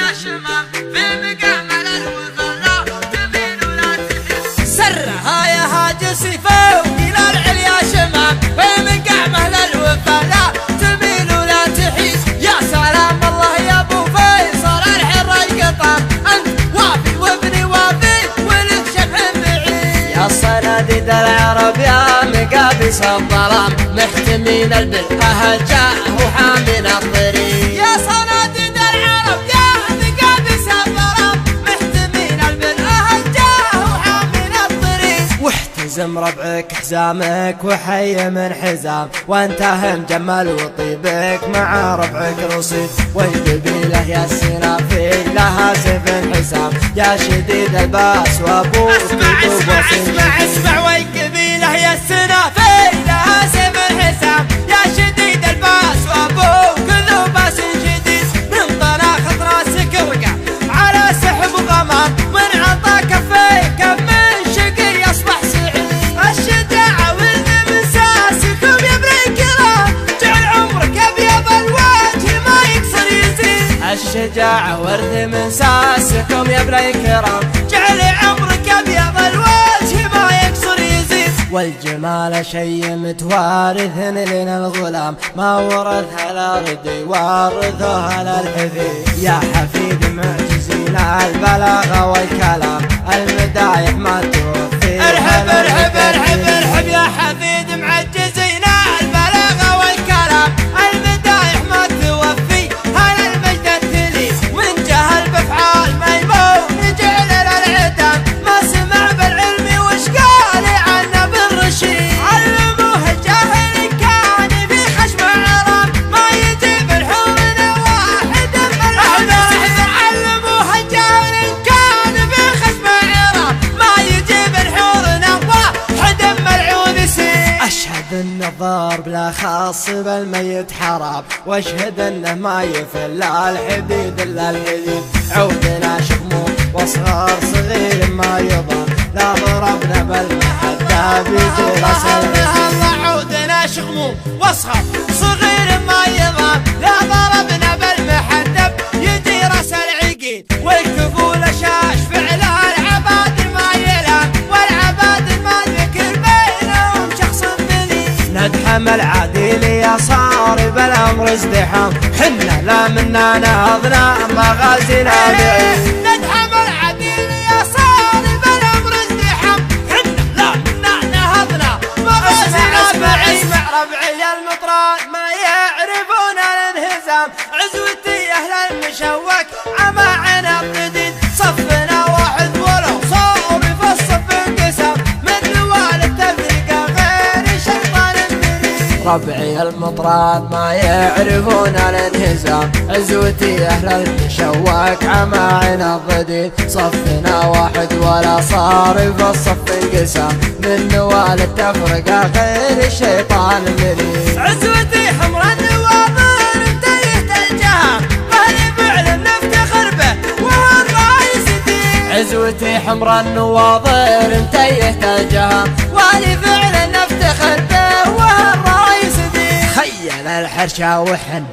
يا شمام في مقامل الوفا لا تميل ولا تحيس. سرها يا هاجسي فوق إلى العليا شمام في مقامل الوفا لا تميل ولا تحيس. يا سلام الله يا ابو فيصل الحر القطام انت وافي وابني وافي ولك شبح بعيد. يا صناديد العرب يا مقابس الظلام محتمين البر جاء وحامين الطريق. يا صناديد العرب يا مقابس الظلام محتمين البر جاء وحامين الطريق. واحتزم ربعك حزامك وحي من حزام وانتهى مجمل وطيبك مع ربعك رصيد. والقبيله يا السنافي لها سيف حسام يا شديد الباس وابوك اسمع والقبيله يا السنافي لها سيف حسام يا شديد الباس وابوك ذو باس شديد. من طلاق راسك وقع على سحب غمام من عطا كفيك من شقي يصبح سعيد. الشجاعة ورد من ساسكم يا ابن الكرام جعل عمرك ابيض الوجه ما يكسر يزيد. الشجاعة ورد من ساسكم يا ابن الكرام جعل عمرك ابيض الوجه ما يكسر يزيد. والجمال شي متوارث لنا الغلام ما ورثها الارض يورثها للحفيد. يا حفيد معجزين البلاغه والكلام المدايح ما توفي. ارحب ارحب ارحب ارحب يا حفيد معجزين البلاغه والكلام المدايح ما توفي. هل المجد التلي من جهل بافعال ميمون جعل للعدم ما سمع بالعلم وش قال عنه بالرشيد. علموه الجاهل كان في خشم عرام ما يجيب الحور واحد من علموه الجاهل كان في خشم عرام ما يجيب الحور واحد ملعون سيد. اشهد ان الضرب لا خاص بالميت حرام واشهد انه ما يفل الحديد الا الحديد. عودنا شموم واصغر صغير ما يضام لا ضربنا بالمحدة بيجي راس العقيد. عودنا شغموم واصغر صغير ما يضام لا ضربنا بالمحدة يجي راس العقيد. والكفول شاش فعلها العباد ما يلام والعباد ما ذكر بينهم شخص ذليل. ندحم العديل يا صارب الامر ازدحام حنا لا منا نهضنا مغازينا بعيد. ندحم العديل يا صارب الامر ازدحام حنا لا منا نهضنا مغازينا بعيد. اسمع ربعي المطران ما يعرفون الانهزام عزوتي اهل المشوك عما عنب جديد. صفنا واحد ولو صار في الصف انقسام من نوال التفرقه غير شيطان مريد. ربعي المطران ما يعرفون الانهزام عزوتي اهل المشوك عما عنب جديد. صفنا واحد ولا صار في الصف انقسام من نوال التفرقه غير الشيطان مريد. عزوتي حمر النواظر انتهت الجهام مهلي فعل نفتخر به وهو الرئيس دين. عزوتي حمر النواظر انتهت الجهام وهلي فعل نفتخر به وهو الرئيس دين. خيل الحرشة وحن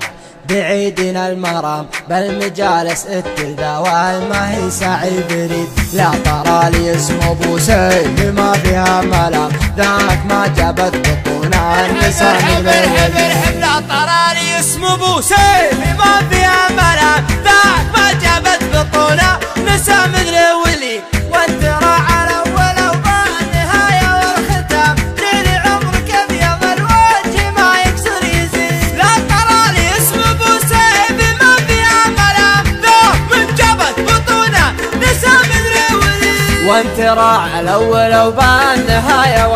بعيدنا المرام بالمجالس التلذاوال ما هي سعي بريد. لا ترى لي اسم ابو سيف ما فيها ملام ذاك ما جابت بطونا النساء من الهدي. لا ترى لي اسم ابو سيف ما فيها ملام ذاك ما جابت بطونا نساء من الولي. وانت راعى الاول وبالنهايه والختام جيل عمرك ابيض الوجه ما يكسر يزيد. لا ترى لي اسم ابو سيف ما فيها ملام ذاك من جابت بطونا نساء من الولي. وانت راعى الاول وبالنهايه